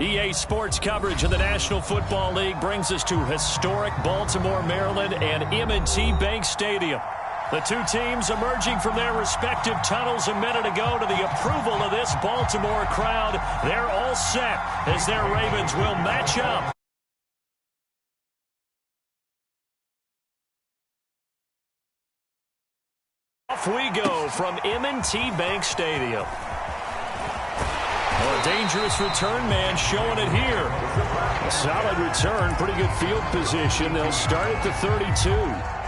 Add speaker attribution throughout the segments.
Speaker 1: EA Sports coverage of the National Football League brings us to historic Baltimore, Maryland, and M&T Bank Stadium. The two teams emerging from their respective tunnels a minute ago to the approval of this Baltimore crowd. They're all set as their Ravens will match up. Off we go from M&T Bank Stadium. A dangerous return man showing it here. A solid return, pretty good field position. They'll start at the 32.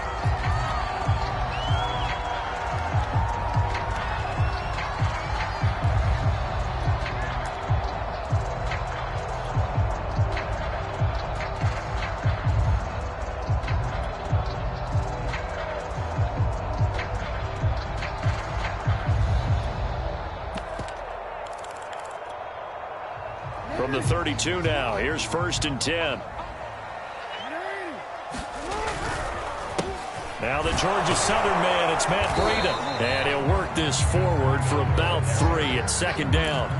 Speaker 1: From the 32 now, here's 1st and 10. Now the Georgia Southern man, it's Matt Breida. And he'll work this forward for about 3 at 2nd down.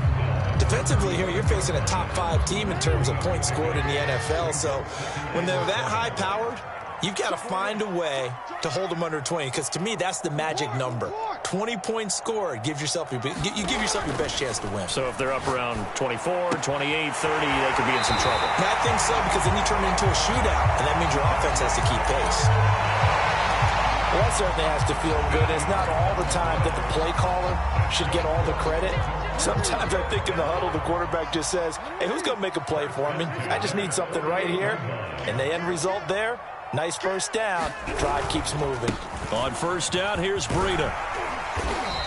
Speaker 2: Defensively here, you're facing a top 5 team in terms of points scored in the NFL. So when they're that high-powered, you've got to find a way to hold them under 20, because to me, that's the magic number. 20 points scored gives yourself you give yourself your best chance to win.
Speaker 1: So if they're up around 24, 28, 30, they could be in some trouble.
Speaker 2: And I think so, because then you turn it into a shootout, and that means your offense has to keep pace.
Speaker 3: Well, that certainly has to feel good. It's not all the time that the play caller should get all the credit. Sometimes I think in the huddle, the quarterback just says, hey, who's going to make a play for me? I just need something right here. And the end result there, nice 1st down. Drive keeps moving.
Speaker 1: On 1st down, here's Breida.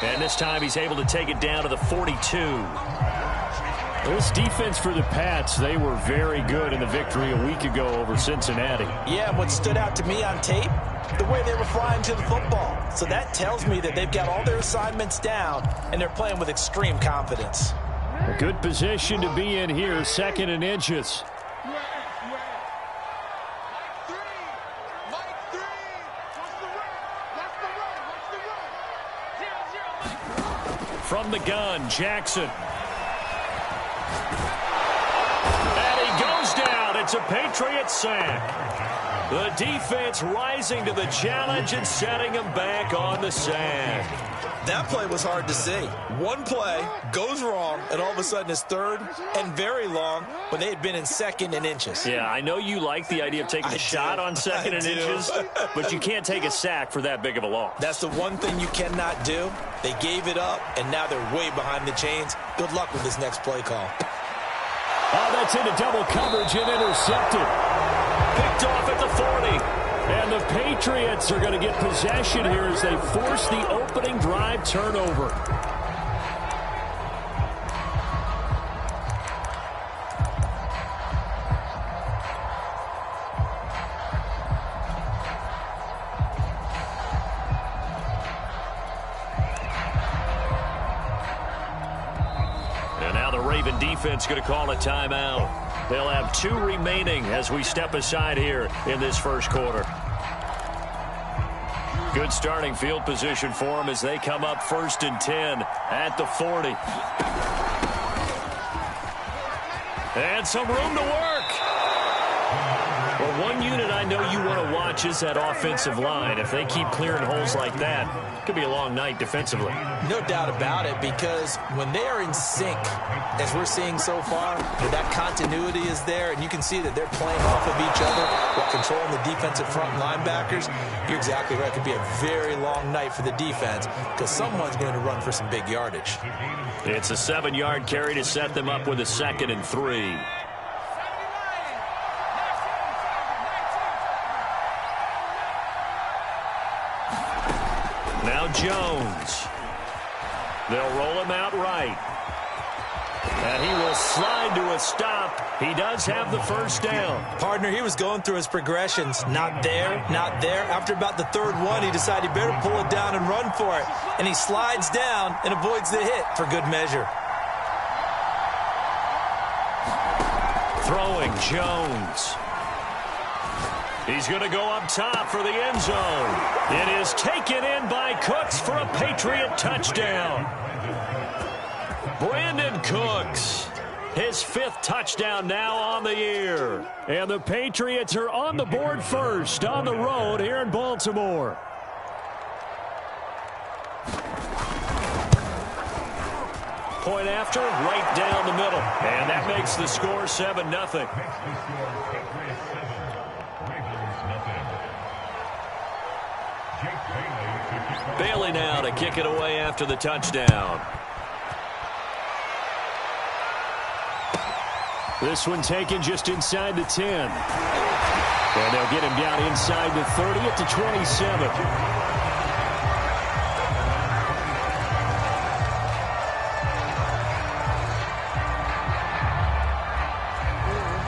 Speaker 1: And this time he's able to take it down to the 42. This defense for the Pats, they were very good in the victory a week ago over Cincinnati.
Speaker 2: Yeah, what stood out to me on tape, the way they were flying to the football. So that tells me that they've got all their assignments down, and they're playing with extreme confidence.
Speaker 1: A good position to be in here, 2nd and inches. From the gun, Jackson. And he goes down. It's a Patriot sack. The defense rising to the challenge and setting him back on the sand.
Speaker 2: That play was hard to see. One play goes wrong, and all of a sudden it's 3rd and very long when they had been in 2nd and inches.
Speaker 1: Yeah, I know you like the idea of taking a shot on 2nd and inches, but you can't take a sack for that big of a loss.
Speaker 2: That's the one thing you cannot do. They gave it up, and now they're way behind the chains. Good luck with this next play call.
Speaker 1: Oh, that's into double coverage and intercepted. Picked off at the 40. And the Patriots are going to get possession here as they force the opening drive turnover. And now the Raven defense going to call a timeout. They'll have 2 remaining as we step aside here in this 1st quarter. Good starting field position for them as they come up 1st and 10 at the 40. And some room to work. Well, one unit I know you want to watch is that offensive line. If they keep clearing holes like that, it could be a long night defensively.
Speaker 2: No doubt about it, because when they are in sync, as we're seeing so far, that continuity is there, and you can see that they're playing off of each other while controlling the defensive front linebackers. You're exactly right. It could be a very long night for the defense because someone's going to run for some big yardage.
Speaker 1: It's a 7-yard carry to set them up with a 2nd and 3. Now Jones. They'll roll him out right. And he will slide to a stop. He does have the 1st down.
Speaker 2: Partner, he was going through his progressions. Not there, not there. After about the 3rd one, he decided he better pull it down and run for it. And he slides down and avoids the hit for good measure.
Speaker 1: Throwing Jones. He's going to go up top for the end zone. It is taken in by Cooks for a Patriot touchdown. Brandon Cooks. His 5th touchdown now on the year. And the Patriots are on the board first on the road here in Baltimore. Point after, right down the middle. And that makes the score 7-0. Bailey now to kick it away after the touchdown. This one taken just inside the 10. And they'll get him down inside the 30 at the 27.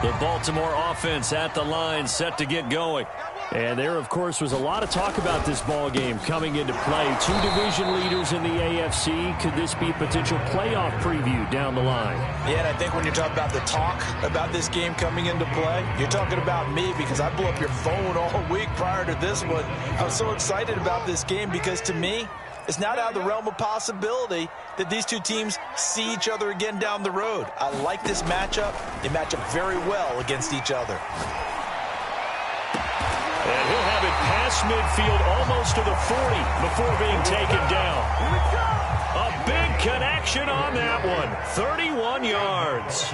Speaker 1: The Baltimore offense at the line, set to get going. And there, of course, was a lot of talk about this ball game coming into play. 2 division leaders in the AFC. Could this be a potential playoff preview down the line?
Speaker 3: Yeah, and I think when you're talking about the talk about this game coming into play, you're talking about me because I blew up your phone all week prior to this one. I was so excited about this game because, to me, it's not out of the realm of possibility that these two teams see each other again down the road. I like this matchup. They match up very well against each other.
Speaker 1: And he'll have it past midfield almost to the 40 before being taken down. A big connection on that one. 31 yards.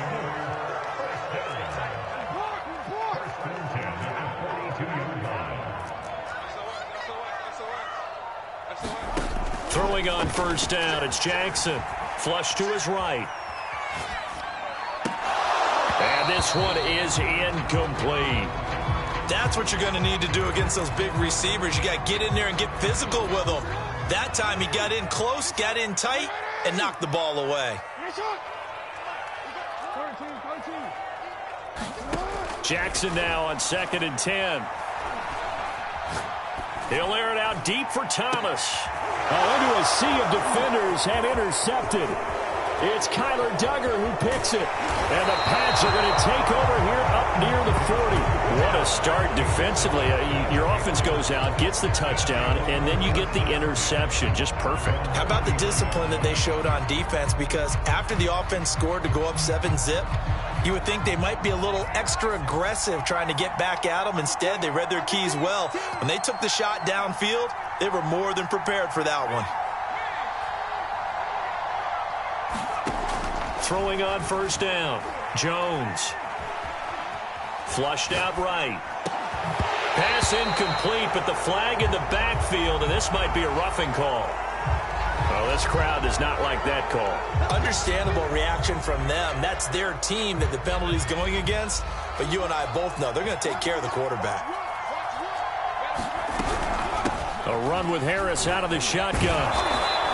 Speaker 1: Throwing on first down, it's Jackson. Flush to his right. And this one is incomplete.
Speaker 2: That's what you're going to need to do against those big receivers. You got to get in there and get physical with them. That time he got in close, got in tight, and knocked the ball away.
Speaker 1: Jackson now on 2nd and 10. He'll air it out deep for Thomas. Into a sea of defenders and intercepted. It's Kyler Duggar who picks it. And the Pats are going to take over here up near the 40. What a start defensively. Your offense goes out, gets the touchdown, and then you get the interception. Just perfect.
Speaker 2: How about the discipline that they showed on defense? Because after the offense scored to go up 7-zip, you would think they might be a little extra aggressive trying to get back at them. Instead, they read their keys well. When they took the shot downfield, they were more than prepared for that one.
Speaker 1: Throwing on first down, Jones. Flushed out right. Pass incomplete, but the flag in the backfield, and this might be a roughing call. Well, this crowd does not like that call.
Speaker 2: Understandable reaction from them. That's their team that the penalty's going against. But you and I both know they're going to take care of the quarterback.
Speaker 1: A run with Harris out of the shotgun.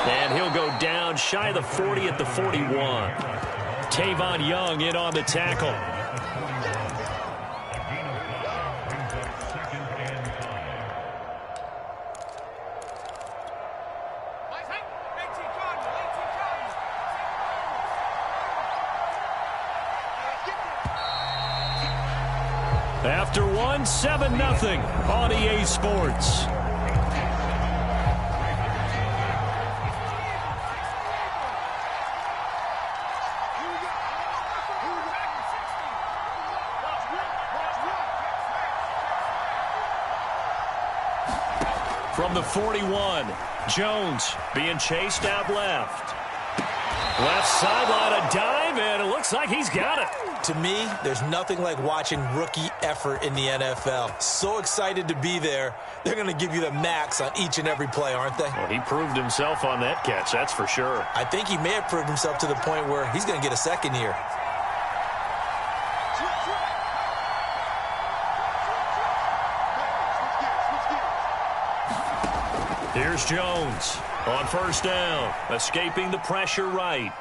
Speaker 1: And he'll go down shy of the 40 at the 41. Tavon Young in on the tackle. After one, 7-0 on EA Sports. From the 41, Jones being chased out left. Left sideline, a dive, and it looks like he's got it.
Speaker 2: To me, there's nothing like watching rookie effort in the NFL. So excited to be there. They're going to give you the max on each and every play, aren't they?
Speaker 1: Well, he proved himself on that catch, that's for sure.
Speaker 2: I think he may have proved himself to the point where he's going to get a second year.
Speaker 1: Here's Jones on first down, escaping the pressure right.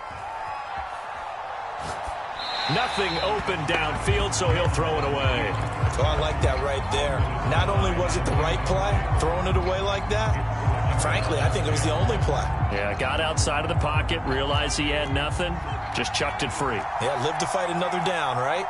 Speaker 1: Nothing open downfield, so he'll throw it away.
Speaker 2: Oh, I like that right there. Not only was it the right play, throwing it away like that, frankly, I think it was the only play.
Speaker 1: Yeah, got outside of the pocket, realized he had nothing, just chucked it free.
Speaker 2: Yeah, live to fight another down, right?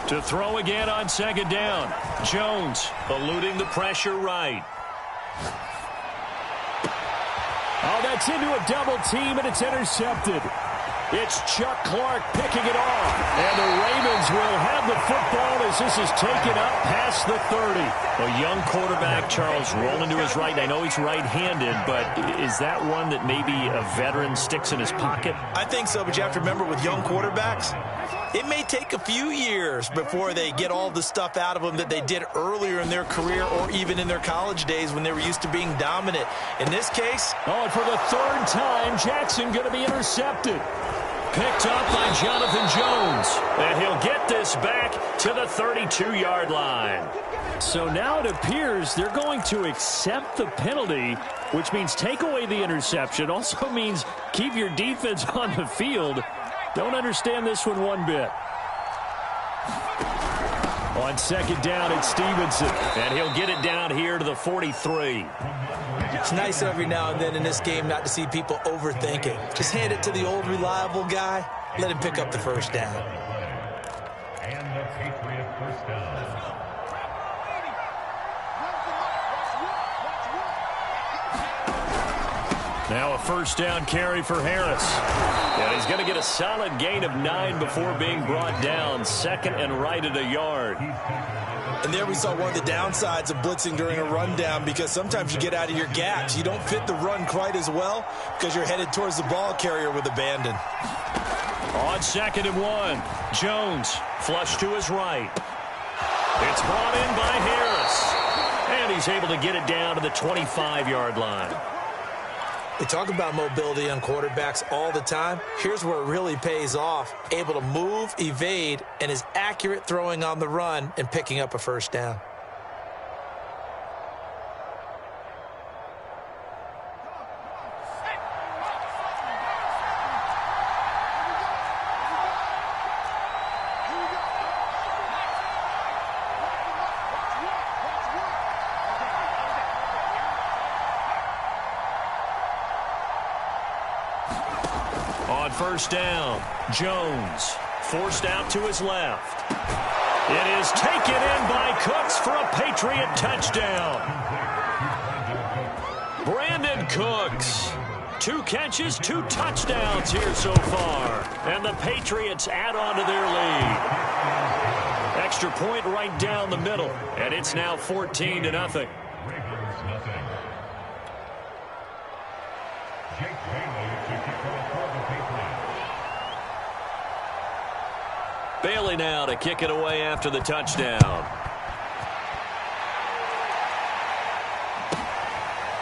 Speaker 1: To throw again on second down. Jones eluding the pressure right.
Speaker 4: Oh, that's into a double team, and it's intercepted. It's Chuck Clark picking it off. And the Ravens will have the football as this is taken up past the 30.
Speaker 1: A young quarterback, Charles, rolling to his right. I know he's right-handed, but is that one that maybe a veteran sticks in his pocket?
Speaker 2: I think so, but you have to remember with young quarterbacks, it may take a few years before they get all the stuff out of them that they did earlier in their career or even in their college days when they were used to being dominant. In this case...
Speaker 4: Oh, and for the third time, Jackson going to be intercepted.
Speaker 1: Picked up by Jonathan Jones. And he'll get this back to the 32-yard line.
Speaker 4: So now it appears they're going to accept the penalty, which means take away the interception. Also means keep your defense on the field. Don't understand this one bit. On second down, it's Stevenson.
Speaker 1: And he'll get it down here to the 43.
Speaker 2: It's nice every now and then in this game not to see people overthink it. Just hand it to the old reliable guy. Let him pick up the first down.
Speaker 5: And the Patriot first down.
Speaker 1: Now a first down carry for Harris. And he's going to get a solid gain of 9 before being brought down. Second and right at a yard.
Speaker 2: And there we saw one of the downsides of blitzing during a rundown, because sometimes you get out of your gaps. You don't fit the run quite as well because you're headed towards the ball carrier with abandon.
Speaker 1: On second and 1, Jones flush to his right. It's brought in by Harris. And he's able to get it down to the 25-yard line.
Speaker 2: They talk about mobility on quarterbacks all the time. Here's where it really pays off. Able to move, evade, and is accurate throwing on the run and picking up a first down.
Speaker 1: On first down, Jones forced out to his left. It is taken in by Cooks for a Patriot touchdown. Brandon Cooks, 2 catches, 2 touchdowns here so far. And the Patriots add on to their lead. Extra point right down the middle, and it's now 14-0. Bailey now to kick it away after the touchdown.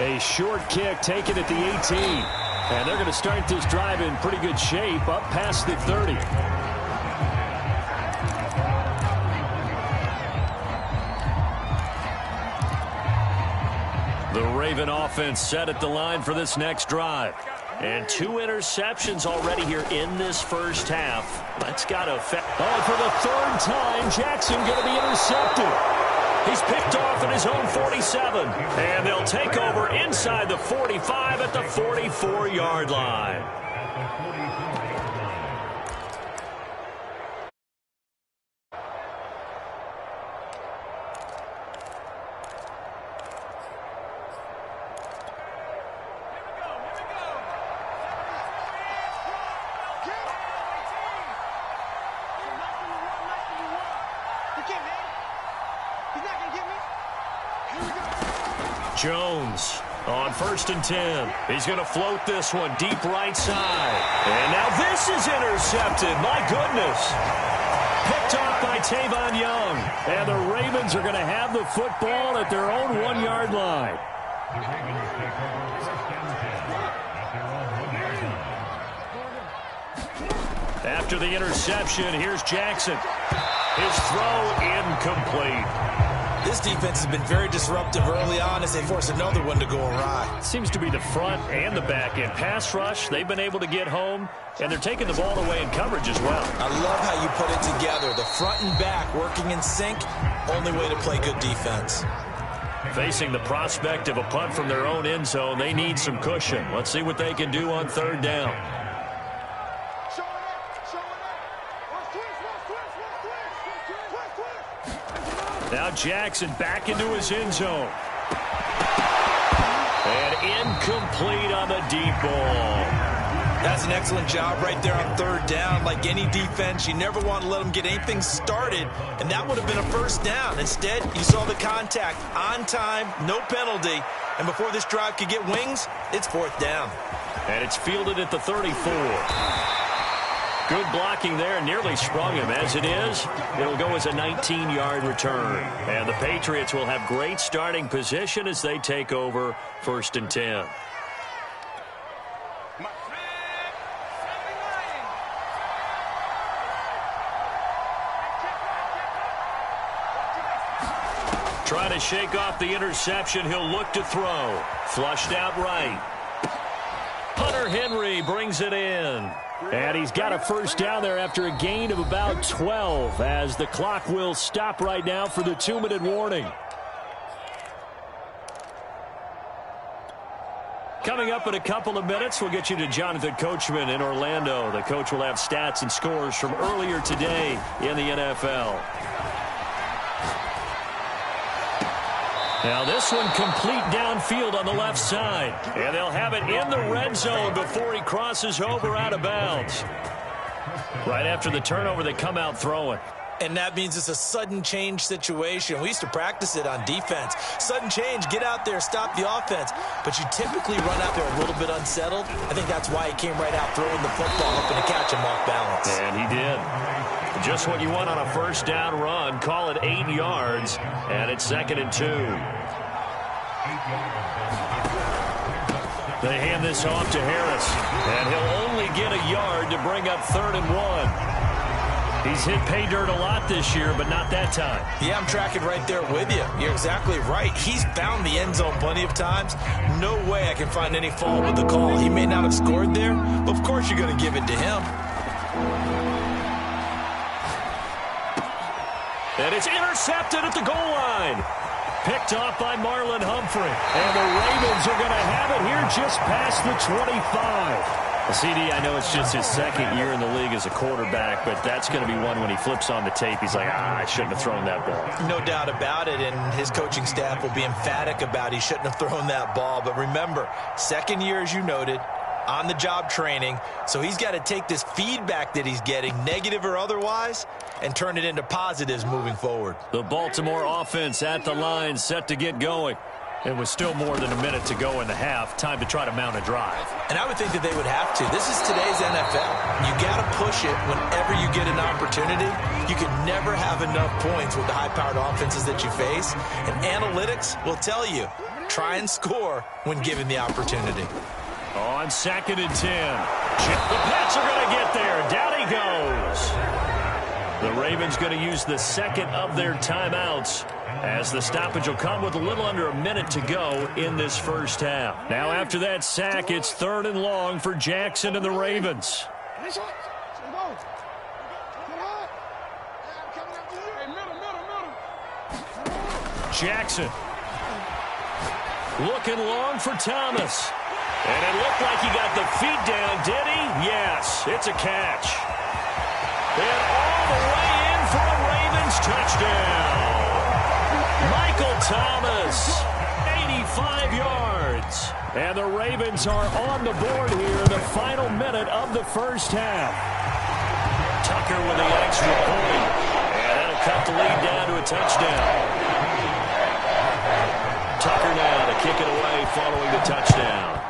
Speaker 4: A short kick taken at the 18. And they're going to start this drive in pretty good shape up past the 30.
Speaker 1: The Raven offense set at the line for this next drive. And 2 interceptions already here in this first half. That's got to affect.
Speaker 4: Oh, for the third time, Jackson going to be intercepted.
Speaker 1: He's picked off at his own 47. And they'll take over inside the 45 at the 44-yard line. Jones on first and 10. He's going to float this one deep right side. And now this is intercepted. My goodness. Picked off by Tavon Young.
Speaker 4: And the Ravens are going to have the football at their own 1-yard line.
Speaker 1: After the interception, here's Jackson. His throw incomplete.
Speaker 2: This defense has been very disruptive early on as they force another one to go awry.
Speaker 1: Seems to be the front and the back end. Pass rush, they've been able to get home, and they're taking the ball away in coverage as well.
Speaker 2: I love how you put it together. The front and back working in sync, only way to play good defense.
Speaker 1: Facing the prospect of a punt from their own end zone, they need some cushion. Let's see what they can do on third down. Now Jackson back into his end zone. And incomplete on the deep ball.
Speaker 2: That's an excellent job right there on third down. Like any defense, you never want to let them get anything started, and that would have been a first down. Instead, you saw the contact on time, no penalty, and before this drive could get wings, it's fourth down.
Speaker 1: And it's fielded at the 34. Good blocking there, nearly sprung him. As it is, it'll go as a 19-yard return. And the Patriots will have great starting position as they take over 1st and 10. Trying to shake off the interception. He'll look to throw. Flushed out right. Hunter Henry brings it in.
Speaker 4: And he's got a first down there after a gain of about 12 as the clock will stop right now for the 2-minute warning.
Speaker 1: Coming up in a couple of minutes, we'll get you to Jonathan Coachman in Orlando. The coach will have stats and scores from earlier today in the NFL. Now this one complete downfield on the left side. And they'll have it in the red zone before he crosses over out of bounds. Right after the turnover, they come out throwing.
Speaker 2: And that means it's a sudden change situation. We used to practice it on defense. Sudden change, get out there, stop the offense. But you typically run out there a little bit unsettled. I think that's why he came right out throwing the football, hoping to catch him off balance.
Speaker 1: And he did. Just what you want on a first down run. Call it 8 yards, and it's 2nd and 2. They hand this off to Harris, and he'll only get a yard to bring up 3rd and 1. He's hit pay dirt a lot this year, but not that time.
Speaker 2: Yeah, I'm tracking right there with you. You're exactly right. He's found the end zone plenty of times. No way I can find any fault with the call. He may not have scored there, but of course you're going to give it to him.
Speaker 1: And it's intercepted at the goal line. Picked off by Marlon Humphrey.
Speaker 4: And the Ravens are going to have it here just past the 25.
Speaker 1: CD, I know it's just his 2nd year in the league as a quarterback, but that's going to be one when he flips on the tape. He's like, I shouldn't have thrown that ball.
Speaker 2: No doubt about it, and his coaching staff will be emphatic about he shouldn't have thrown that ball. But remember, 2nd year, as you noted, on-the-job training, so he's got to take this feedback that he's getting, negative or otherwise, and turn it into positives moving forward.
Speaker 1: The Baltimore offense at the line, set to get going. It was still more than a minute to go in the half. Time to try to mount a drive.
Speaker 2: And I would think that they would have to. This is today's NFL. You got to push it whenever you get an opportunity. You can never have enough points with the high-powered offenses that you face. And analytics will tell you, try and score when given the opportunity.
Speaker 1: On 2nd and 10. The Pats are going to get there. Down he goes. The Ravens going to use the 2nd of their timeouts, as the stoppage will come with a little under a minute to go in this first half. Now after that sack, it's 3rd and long for Jackson and the Ravens. Jackson. Looking long for Thomas. And it looked like he got the feet down, did he? Yes, it's a catch. And all the way in for a Ravens touchdown. Michael Thomas, 85 yards. And the Ravens are on the board here in the final minute of the first half. Tucker with the extra point. And that'll cut the lead down to a touchdown. Tucker now to kick it away following the touchdown.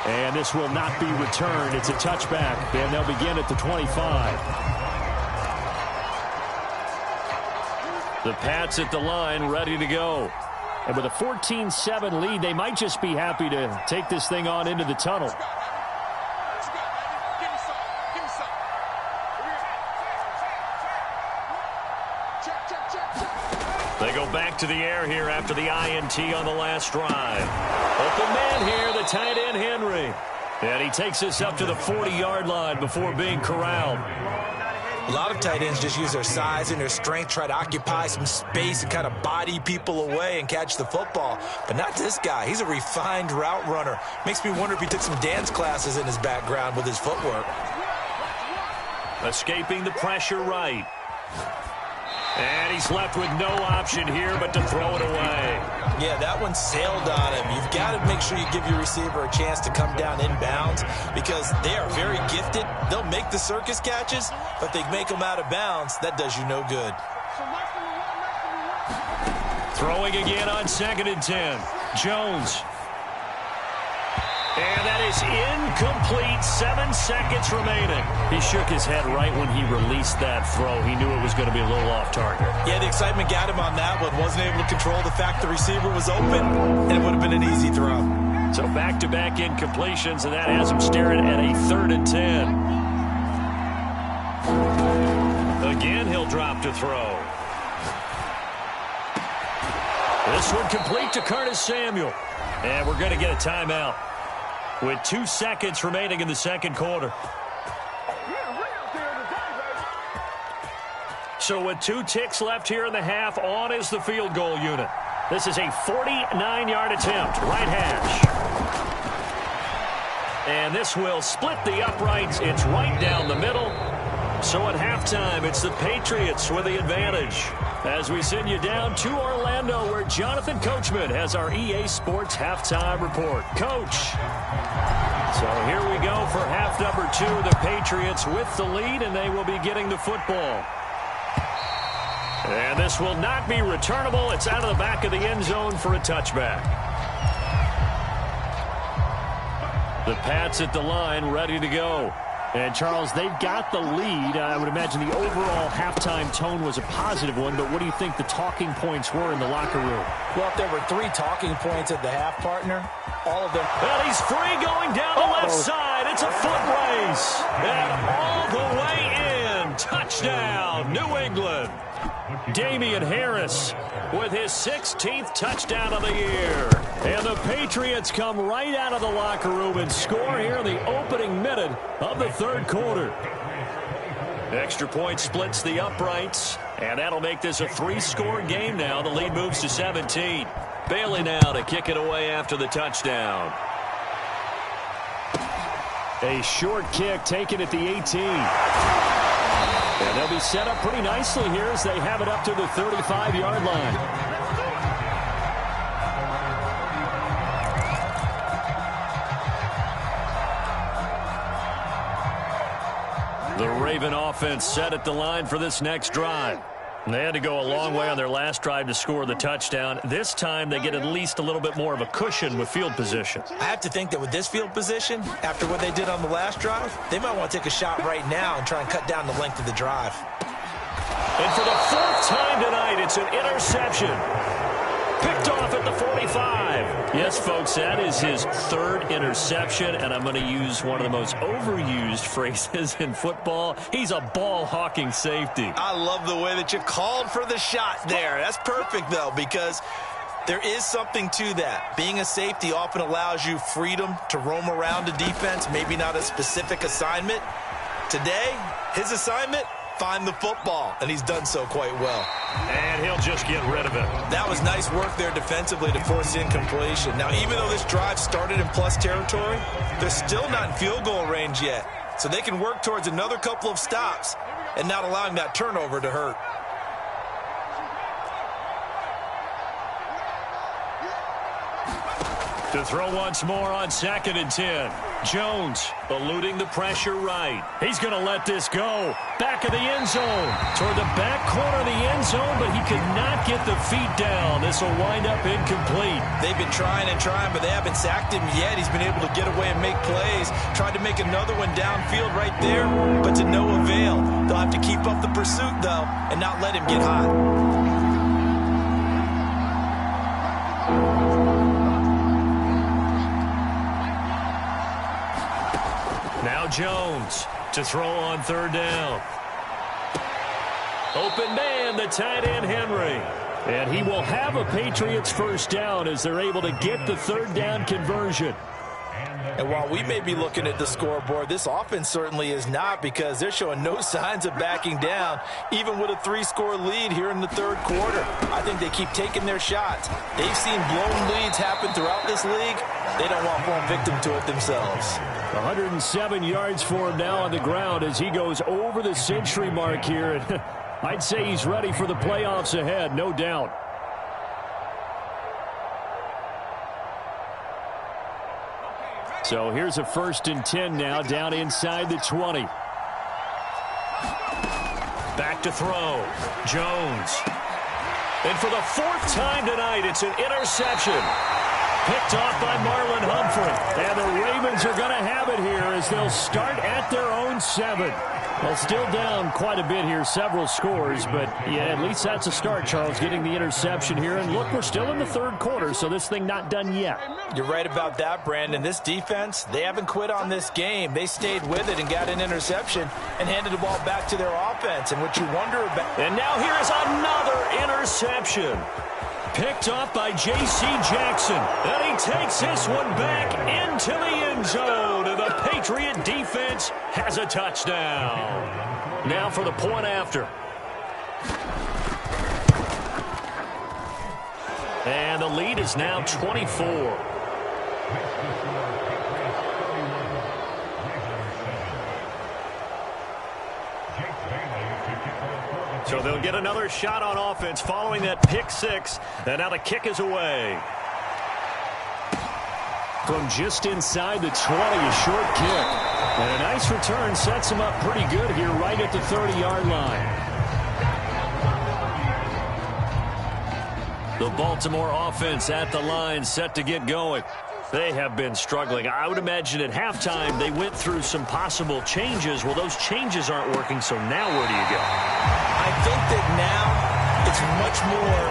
Speaker 4: And this will not be returned. It's a touchback, and they'll begin at the 25.
Speaker 1: The Pats at the line, ready to go.
Speaker 4: And with a 14-7 lead, they might just be happy to take this thing on into the tunnel.
Speaker 1: They go back to the air here after the INT on the last drive. Open man here, the tight end Henry. And he takes this up to the 40-yard line before being corralled.
Speaker 2: A lot of tight ends just use their size and their strength, try to occupy some space and kind of body people away and catch the football. But not this guy. He's a refined route runner. Makes me wonder if he took some dance classes in his background with his footwork.
Speaker 1: Escaping the pressure right. And he's left with no option here but to throw it away.
Speaker 2: Yeah, that one sailed on him. You've got to make sure you give your receiver a chance to come down inbounds because they are very gifted. They'll make the circus catches, but they make them out of bounds. That does you no good.
Speaker 1: Throwing again on 2nd and 10. Jones. And that is incomplete. 7 seconds remaining. He shook his head right when he released that throw. He knew it was going to be a little off target.
Speaker 2: Yeah, the excitement got him on that one. Wasn't able to control the fact the receiver was open, and it would have been an easy throw.
Speaker 1: So back-to-back incompletions, and that has him staring at a 3rd and 10. Again, he'll drop to throw. This one complete to Curtis Samuel. And we're going to get a timeout with 2 seconds remaining in the 2nd quarter. So with 2 ticks left here in the half, on is the field goal unit. This is a 49-yard attempt, right hash. And this will split the uprights. It's right down the middle. So at halftime, it's the Patriots with the advantage. As we send you down to Orlando, where Jonathan Coachman has our EA Sports halftime report. Coach. So here we go for half number 2. The Patriots with the lead, and they will be getting the football. And this will not be returnable. It's out of the back of the end zone for a touchback. The Pats at the line, ready to go. And, Charles, they've got the lead. I would imagine the overall halftime tone was a positive one, but what do you think the talking points were in the locker room?
Speaker 3: Well, if there were 3 talking points at the half, partner, all of them.
Speaker 1: And he's free going down the left side. It's a foot race. And all the way in. Touchdown, New England. Damian Harris with his 16th touchdown of the year. And the Patriots come right out of the locker room and score here in the opening minute of the 3rd quarter. Extra point splits the uprights, and that'll make this a 3-score game now. The lead moves to 17. Bailey now to kick it away after the touchdown.
Speaker 4: A short kick taken at the 18. And they'll be set up pretty nicely here as they have it up to the 35-yard line.
Speaker 1: The Raven offense set at the line for this next drive. They had to go a long way on their last drive to score the touchdown. This time they get at least a little bit more of a cushion with field position.
Speaker 2: I have to think that with this field position, after what they did on the last drive, they might want to take a shot right now and try and cut down the length of the drive.
Speaker 1: And for the 4th time tonight, it's an interception. Picked off at the 45. Yes, folks, that is his 3rd interception, and I'm going to use one of the most overused phrases in football. He's a ball-hawking safety.
Speaker 2: I love the way that you called for the shot there. That's perfect, though, because there is something to that. Being a safety often allows you freedom to roam around a defense, maybe not a specific assignment. Today, his assignment, find the football, and he's done so quite well.
Speaker 1: And he'll just get rid of it.
Speaker 2: That was nice work there defensively to force incompletion. Now, even though this drive started in plus territory, they're still not in field goal range yet. So they can work towards another couple of stops and not allowing that turnover to hurt.
Speaker 1: To throw once more on 2nd and 10. Jones eluding the pressure right. He's going to let this go. Back of the end zone. Toward the back corner of the end zone, but he could not get the feet down. This will wind up incomplete.
Speaker 2: They've been trying and trying, but they haven't sacked him yet. He's been able to get away and make plays. Tried to make another one downfield right there, but to no avail. They'll have to keep up the pursuit, though, and not let him get hot.
Speaker 1: Now Jones to throw on 3rd down. Open man, the tight end Henry. And he will have a Patriots 1st down as they're able to get the 3rd down conversion.
Speaker 3: And while we may be looking at the scoreboard, this offense certainly is not, because they're showing no signs of backing down, even with a 3-score lead here in the third quarter. I think they keep taking their shots. They've seen blown leads happen throughout this league. They don't want to fall victim to it themselves.
Speaker 4: 107 yards for him now on the ground as he goes over the century mark here. And I'd say he's ready for the playoffs ahead, no doubt. So here's a 1st and 10 now, down inside the 20.
Speaker 1: Back to throw. Jones. And for the 4th time tonight, it's an interception. Picked off by Marlon Humphrey. And the Ravens are going to have it here as they'll start at their own 7. Well, still down quite a bit here, several scores, but yeah, at least that's a start, Charles, getting the interception here. And look, we're still in the third quarter, so this thing not done yet.
Speaker 3: You're right about that, Brandon. This defense, they haven't quit on this game. They stayed with it and got an interception and handed the ball back to their offense. And what you wonder about...
Speaker 1: And now here's another interception. Picked off by J.C. Jackson. And he takes this one back into the end zone. And the Patriot defense has a touchdown. Now for the point after. And the lead is now 24. So they'll get another shot on offense following that pick 6. And now the kick is away.
Speaker 4: From just inside the 20, a short kick. And a nice return sets him up pretty good here right at the 30-yard line.
Speaker 1: The Baltimore offense at the line, set to get going. They have been struggling. I would imagine at halftime they went through some possible changes. Well, those changes aren't working, so now where do you go?
Speaker 3: I think that now it's much more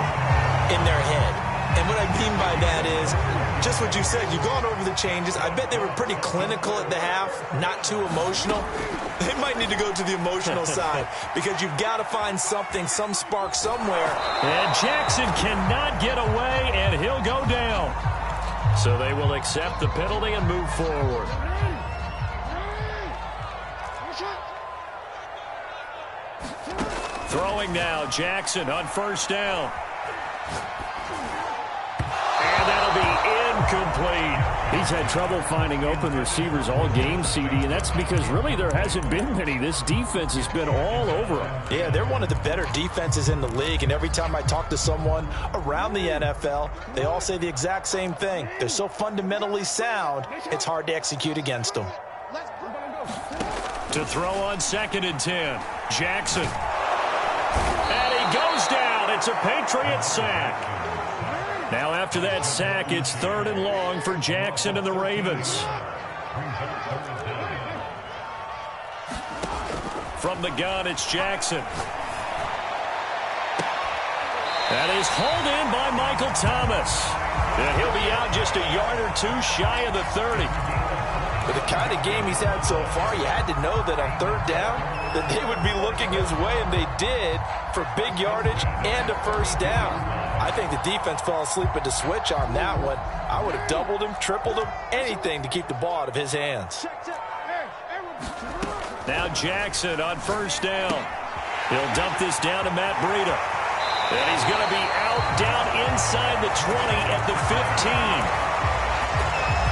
Speaker 3: in their head. And what I mean by that is just what you said. You've gone over the changes. I bet they were pretty clinical at the half, not too emotional. They might need to go to the emotional side because you've got to find something, some spark somewhere.
Speaker 1: And Jackson cannot get away, and he'll go down. So they will accept the penalty and move forward. Throwing now, Jackson on 1st down. And that'll be incomplete.
Speaker 4: He's had trouble finding open receivers all game, CD, and that's because really there hasn't been many. This defense has been all over them.
Speaker 3: Yeah, they're one of the better defenses in the league, and every time I talk to someone around the NFL, they all say the exact same thing. They're so fundamentally sound, it's hard to execute against them.
Speaker 1: To throw on 2nd and 10, Jackson. And he goes down. It's a Patriot sack. Now after that sack, it's 3rd and long for Jackson and the Ravens. From the gun, it's Jackson. That is hauled in by Michael Thomas. And he'll be out just a yard or 2 shy of the 30.
Speaker 3: With the kind of game he's had so far, you had to know that on 3rd down that they would be looking his way, and they did, for big yardage and a 1st down. I think the defense fell asleep at the switch on that one. I would have doubled him, tripled him, anything to keep the ball out of his hands.
Speaker 1: Now Jackson on 1st down. He'll dump this down to Matt Breida. And he's going to be out down inside the 20 at the 15.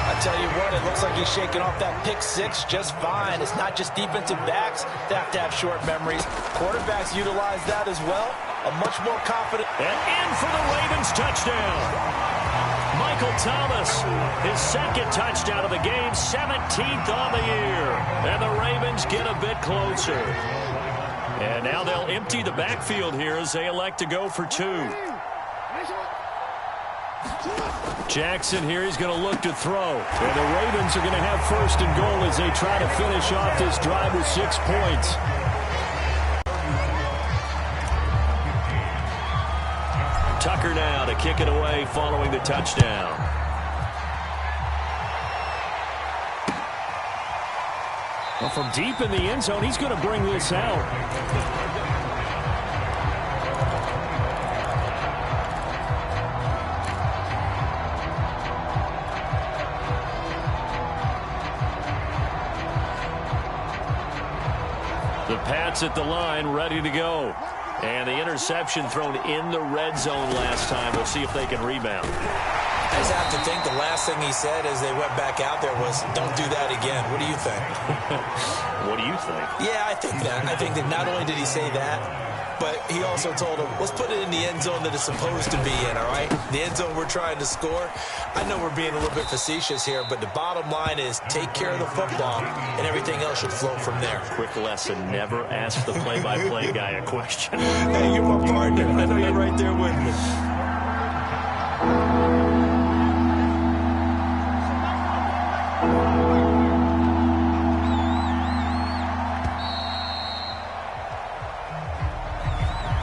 Speaker 3: I tell you what, it looks like he's shaking off that pick 6 just fine. It's not just defensive backs that have to have short memories. Quarterbacks utilize that as well. A much more confident.
Speaker 1: And in for the Ravens touchdown. Michael Thomas, his 2nd touchdown of the game, 17th on the year. And the Ravens get a bit closer. And now they'll empty the backfield here as they elect to go for 2. Jackson here, he's going to look to throw.
Speaker 4: And the Ravens are going to have 1st and goal as they try to finish off this drive with 6 points.
Speaker 1: Tucker now to kick it away following the touchdown.
Speaker 4: Well, from deep in the end zone, he's going to bring this out.
Speaker 1: Pats at the line, ready to go. And the interception thrown in the red zone last time. We'll see if they can rebound.
Speaker 2: I just have to think the last thing he said as they went back out there was, don't do that again. What do you think?
Speaker 1: What do you think?
Speaker 2: Yeah, I think that. I think that not only did he say that, but he also told him, let's put it in the end zone that it's supposed to be in, all right? The end zone we're trying to score. I know we're being a little bit facetious here, but the bottom line is take care of the football, and everything else should flow from there.
Speaker 1: Quick lesson, never ask the play-by-play guy a question.
Speaker 2: Hey, you're my partner. I know you're right there with me.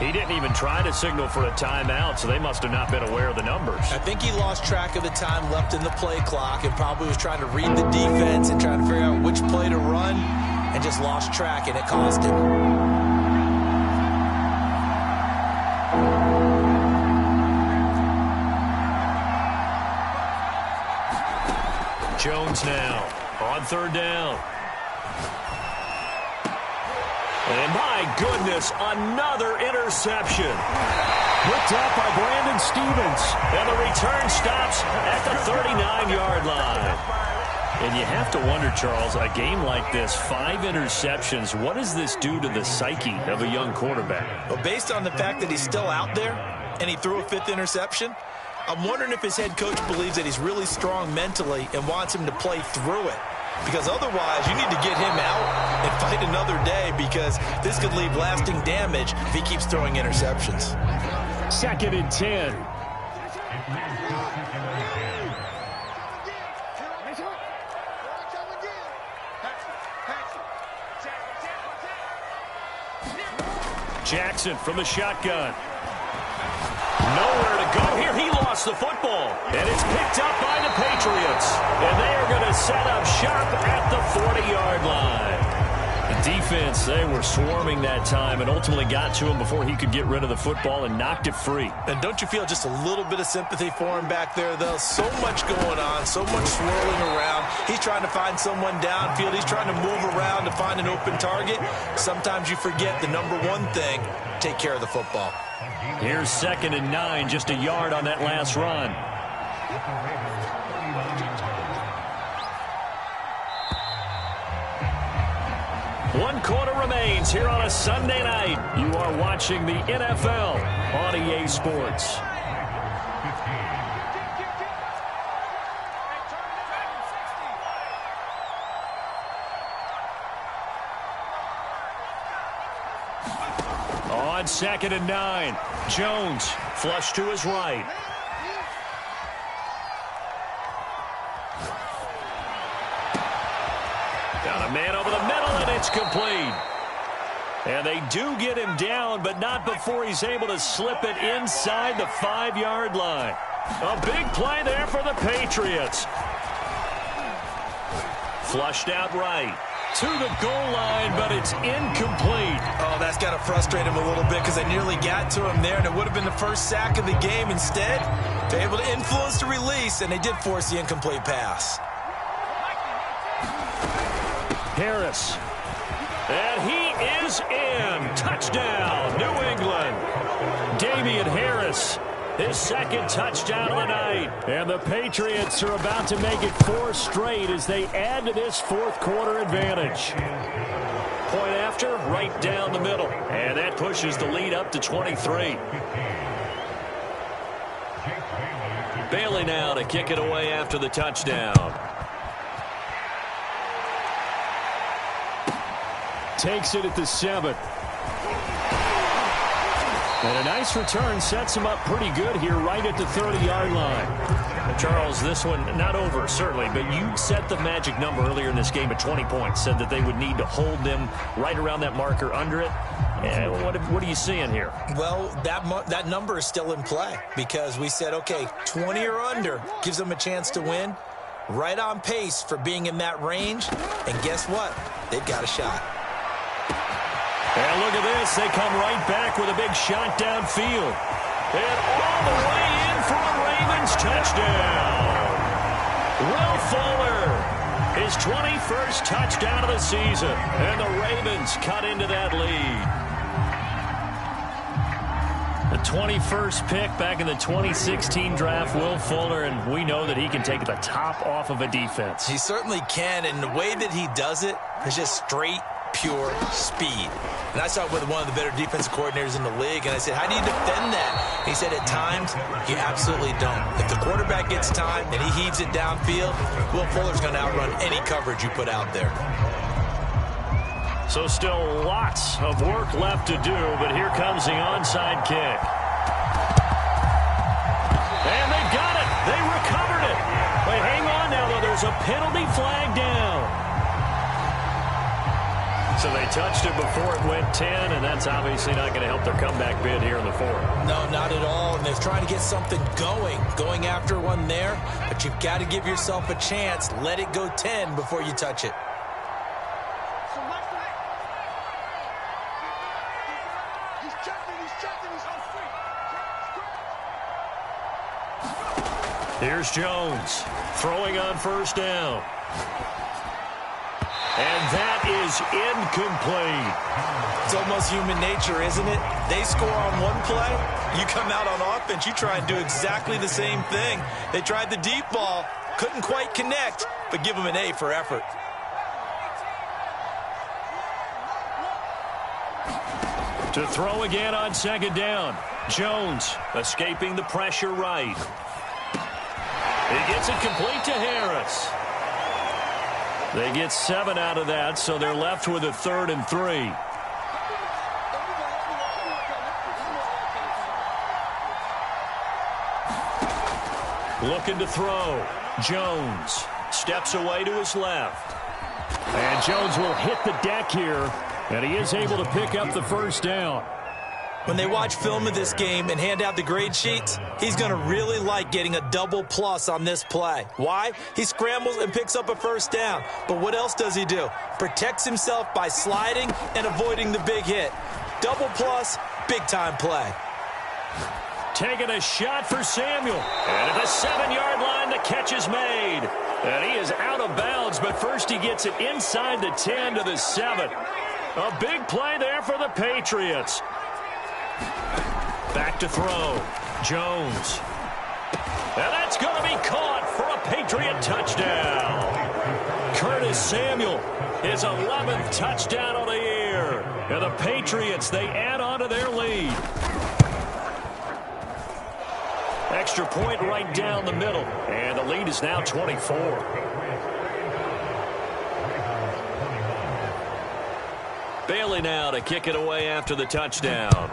Speaker 1: He didn't even try to signal for a timeout, so they must have not been aware of the numbers.
Speaker 2: I think he lost track of the time left in the play clock and probably was trying to read the defense and trying to figure out which play to run and just lost track, and it cost him.
Speaker 1: Jones now on third down. And my goodness, another interception.
Speaker 4: Picked up by Brandon Stevens.
Speaker 1: And the return stops at the 39-yard line. And you have to wonder, Charles, a game like this, 5 interceptions, what does this do to the psyche of a young quarterback?
Speaker 2: Well, based on the fact that he's still out there and he threw a 5th interception, I'm wondering if his head coach believes that he's really strong mentally and wants him to play through it. Because otherwise, you need to get him out and fight another day, because this could leave lasting damage if he keeps throwing interceptions.
Speaker 4: 2nd and 10.
Speaker 1: Jackson from the shotgun. Nowhere to go here. He lost the football. And it's picked up by the Patriots. And they are going to set up shop at the 40-yard line. The defense, they were swarming that time and ultimately got to him before he could get rid of the football and knocked it free.
Speaker 2: And don't you feel just a little bit of sympathy for him back there, though? So much going on, so much swirling around. He's trying to find someone downfield. He's trying to move around to find an open target. Sometimes you forget the number one thing, take care of the football.
Speaker 1: Here's 2nd and 9, just a yard on that last run. One quarter remains here on a Sunday night. You are watching the NFL on EA Sports. On 2nd and 9, Jones flush to his right. Got a man over the middle, and it's complete. And they do get him down, but not before he's able to slip it inside the 5-yard line. A big play there for the Patriots. Flushed out right to the goal line, but it's incomplete.
Speaker 2: Oh, that's got to frustrate him a little bit, because they nearly got to him there, and it would have been the first sack of the game. Instead, they're able to influence the release, and they did force the incomplete pass.
Speaker 1: Harris. And he is in. Touchdown, New England. Damian Harris, his 2nd touchdown of the night. And the Patriots are about to make it 4 straight as they add to this 4th quarter advantage. Point after, right down the middle. And that pushes the lead up to 23. Bailey now to kick it away after the touchdown.
Speaker 4: Takes it at the 7th. And a nice return sets him up pretty good here right at the 30-yard line.
Speaker 1: Charles, this one not over, certainly, but you set the magic number earlier in this game at 20 points, said that they would need to hold them right around that marker under it. What are you seeing here?
Speaker 2: Well, that number is still in play, because we said, okay, 20 or under gives them a chance to win. Right on pace for being in that range. And guess what? They've got a shot.
Speaker 1: And look at this. They come right back with a big shot downfield. And all the way in for a Ravens touchdown. Will Fuller His 21st touchdown of the season. And the Ravens cut into that lead. The 21st pick back in the 2016 draft, Will Fuller, and we know that he can take the top off of a defense.
Speaker 2: He certainly can, and the way that he does it is just straight, pure speed. And I saw it with one of the better defensive coordinators in the league, and I said, how do you defend that? And he said, at times, you absolutely don't. If the quarterback gets time and he heaves it downfield, Will Fuller's going to outrun any coverage you put out there.
Speaker 1: So still lots of work left to do, but here comes the onside kick. And they got it. They recovered it. But hang on now, though. There's a penalty flag down. So they touched it before it went 10, and that's obviously not going to help their comeback bid here in the fourth.
Speaker 2: No, not at all. And they're trying to get something going after one there. But you've got to give yourself a chance. Let it go 10 before you touch it.
Speaker 1: Here's Jones throwing on first down. And that is incomplete.
Speaker 2: It's almost human nature, isn't it? They score on one play. You come out on offense, you try and do exactly the same thing. They tried the deep ball, couldn't quite connect, but give them an A for effort.
Speaker 1: To throw again on second down. Jones escaping the pressure right. He gets it complete to Harris. They get 7 out of that, so they're left with a 3rd and 3. Looking to throw. Jones steps away to his left.
Speaker 4: And Jones will hit the deck here, and he is able to pick up the first down.
Speaker 2: When they watch film of this game and hand out the grade sheets, he's going to really like getting a double plus on this play. Why? He scrambles and picks up a first down. But what else does he do? Protects himself by sliding and avoiding the big hit. Double plus, big-time play.
Speaker 1: Taking a shot for Samuel. And at the 7-yard line, the catch is made. And he is out of bounds, but first he gets it inside the 10 to the 7. A big play there for the Patriots. Back to throw. Jones. And that's going to be caught for a Patriot touchdown. Curtis Samuel, his 11th touchdown of the year. And the Patriots, they add on to their lead. Extra point right down the middle. And the lead is now 24. Bailey now to kick it away after the touchdown.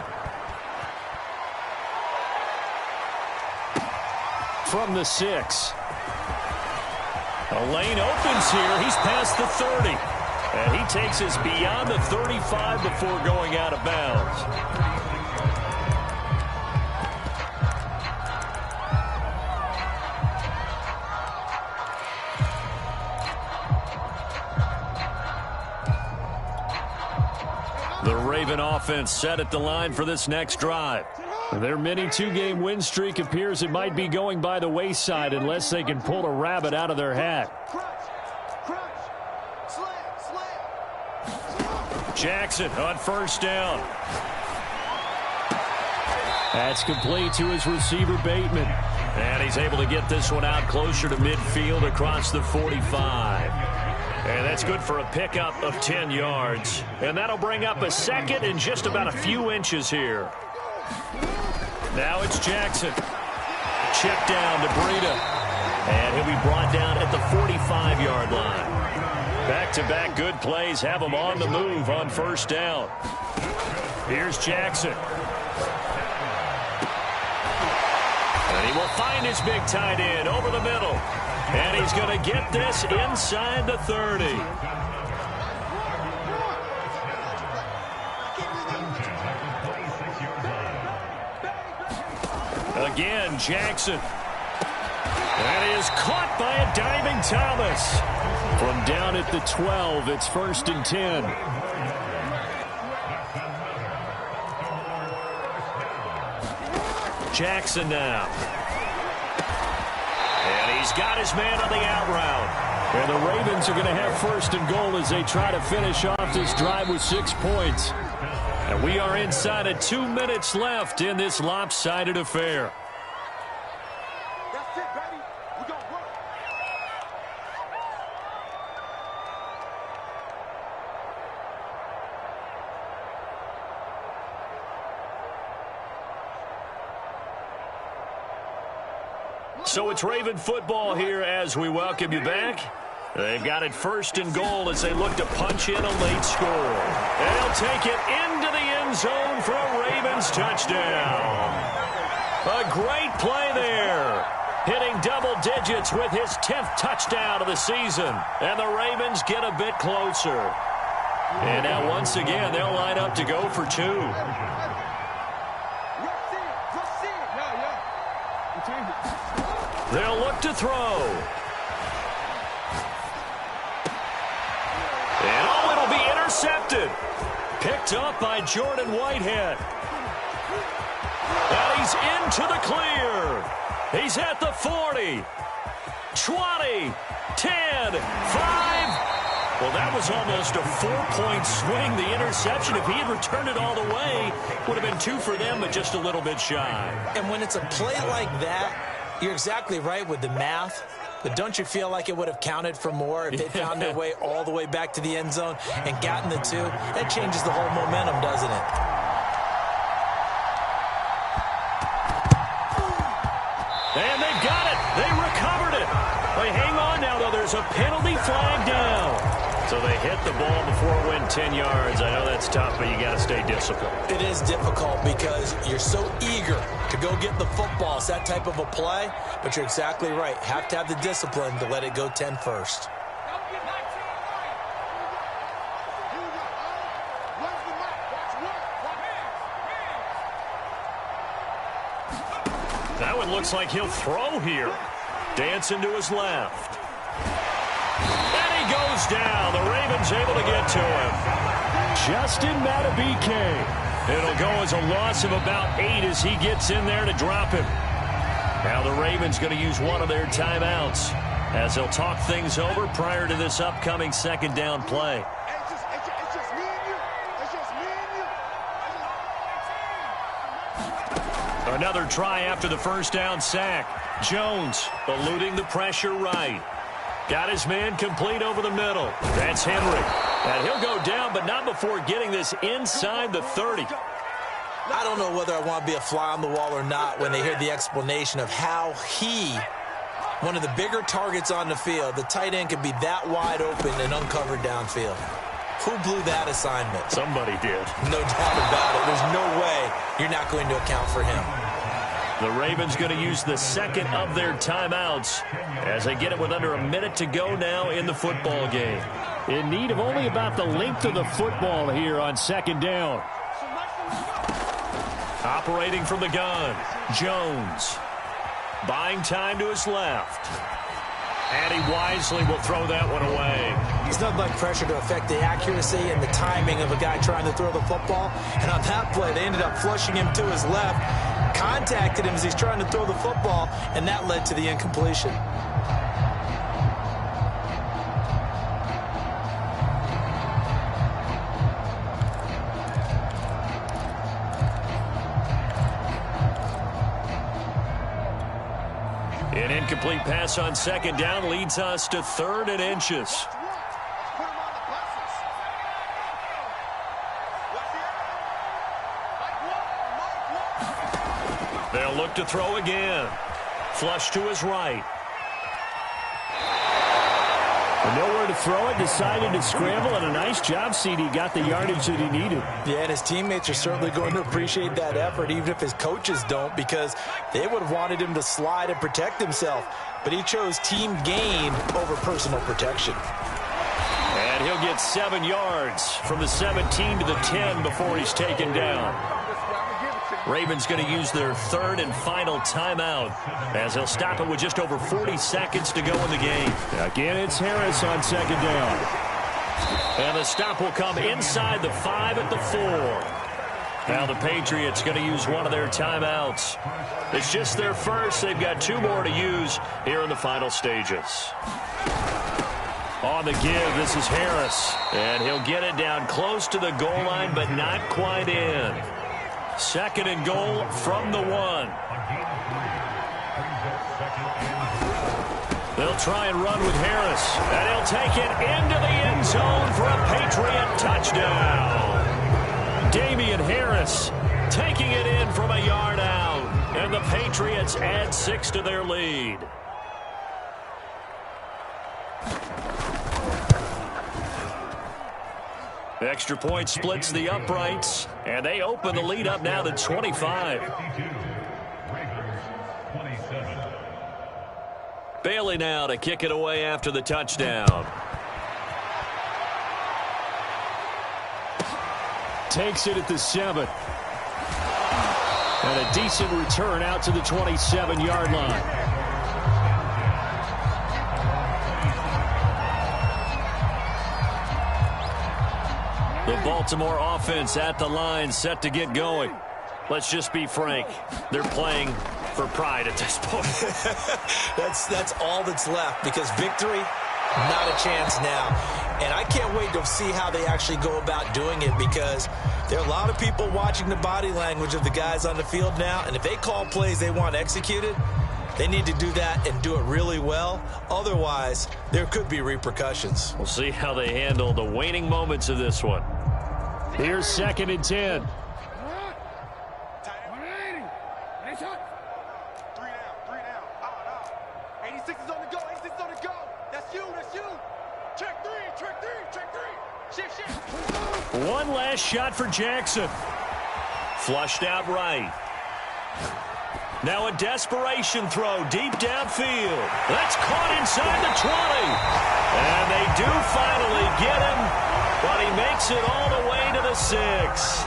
Speaker 1: From the 6. A lane opens here. He's past the 30. And he takes us beyond the 35 before going out of bounds. The Raven offense set at the line for this next drive. Their mini 2-game win streak appears it might be going by the wayside unless they can pull a rabbit out of their hat. Jackson on first down. That's complete to his receiver, Bateman. And he's able to get this one out closer to midfield across the 45. And that's good for a pickup of 10 yards. And that'll bring up a second and just about a few inches here. Now it's Jackson. Chip down to Breida. And he'll be brought down at the 45-yard line. Back-to-back good plays have him on the move on first down. Here's Jackson. And he will find his big tight end over the middle. And he's going to get this inside the 30. Again, Jackson. That is caught by a diving Thomas. From down at the 12, it's 1st and 10. Jackson now. And he's got his man on the out route.
Speaker 4: And the Ravens are going to have first and goal as they try to finish off this drive with 6 points.
Speaker 1: And we are inside of 2 minutes left in this lopsided affair.
Speaker 6: That's it, baby. We're going to work.
Speaker 1: So it's Raven football here as we welcome you back. They've got it first and goal as they look to punch in a late score. And they'll take it into the end zone for a Ravens touchdown. A great play there. Hitting double digits with his 10th touchdown of the season. And the Ravens get a bit closer. And now once again, they'll line up to go for 2. They'll look to throw. And oh, it'll be intercepted. Picked up by Jordan Whitehead. And he's into the clear. He's at the 40, 20, 10, 5. Well, that was almost a 4-point swing, the interception. If he had returned it all the way, would have been 2 for them, but just a little bit shy.
Speaker 2: And when it's a play like that, you're exactly right with the math. But don't you feel like it would have counted for more if they found their way all the way back to the end zone and gotten the 2? That changes the whole momentum, doesn't it?
Speaker 1: And they've got it. They recovered it. They hang on now, though. There's a penalty flag down. So they hit the ball before it went 10 yards. I know that's tough, but you got to stay disciplined.
Speaker 2: It is difficult because you're so eager to go get the football. It's that type of a play, but you're exactly right. Have to have the discipline to let it go 10 first.
Speaker 1: That one looks like he'll throw here. Dancing to his left. And he goes down. The Ravens able to get to him.
Speaker 4: SnAgGyMiKe06's.
Speaker 1: It'll go as a loss of about 8 as he gets in there to drop him. Now the Ravens going to use one of their timeouts as they'll talk things over prior to this upcoming second down play.
Speaker 6: It's just me and you. It's just me and you.
Speaker 1: Another try after the first down sack. Jones eluding the pressure right. Got his man complete over the middle. That's Henry. And he'll go down, but not before getting this inside the 30.
Speaker 2: I don't know whether I want to be a fly on the wall or not when they hear the explanation of how he, one of the bigger targets on the field, the tight end could be that wide open and uncovered downfield. Who blew that assignment?
Speaker 1: Somebody did.
Speaker 2: No doubt about it. There's no way you're not going to account for him.
Speaker 1: The Ravens going to use the second of their timeouts as they get it with under a minute to go now in the football game.
Speaker 4: In need of only about the length of the football here on second down.
Speaker 1: Operating from the gun, Jones. Buying time to his left. And he wisely will throw that one away.
Speaker 2: There's nothing like pressure to affect the accuracy and the timing of a guy trying to throw the football. And on that play, they ended up flushing him to his left, contacted him as he's trying to throw the football, and that led to the incompletion.
Speaker 1: An incomplete pass on second down leads us to 3rd and inches. They'll look to throw again. Flush to his right.
Speaker 4: And nowhere to throw it, decided to scramble, and a nice job, CD. Got the yardage that he needed.
Speaker 2: Yeah, and his teammates are certainly going to appreciate that effort, even if his coaches don't, because they would have wanted him to slide and protect himself. But he chose team gain over personal protection.
Speaker 1: And he'll get 7 yards from the 17 to the 10 before he's taken down. Ravens going to use their 3rd and final timeout as they'll stop it with just over 40 seconds to go in the game.
Speaker 4: Again, it's Harris on second down.
Speaker 1: And the stop will come inside the 5 at the 4. Now the Patriots going to use one of their timeouts. It's just their first. They've got 2 more to use here in the final stages. On the give, this is Harris. And he'll get it down close to the goal line, but not quite in. Second and goal from the 1. They'll try and run with Harris. And he'll take it into the end zone for a Patriot touchdown. Damian Harris taking it in from a yard out. And the Patriots add 6 to their lead. Extra point splits the uprights, and they open the lead up now to 25. Bailey now to kick it away after the touchdown.
Speaker 4: Takes it at the 7. And a decent return out to the 27-yard line.
Speaker 1: The Baltimore offense at the line, set to get going. Let's just be frank. They're playing for pride at this point.
Speaker 2: That's all that's left, because victory, not a chance now. And I can't wait to see how they actually go about doing it, because there are a lot of people watching the body language of the guys on the field now, and if they call plays they want executed, they need to do that and do it really well. Otherwise, there could be repercussions.
Speaker 1: We'll see how they handle the waning moments of this one.
Speaker 4: Here's 2nd and 10.
Speaker 1: One last shot for Jackson. Flushed out right. Now a desperation throw deep downfield. That's caught inside the 20. And they do finally get him, but he makes it all the way to the 6.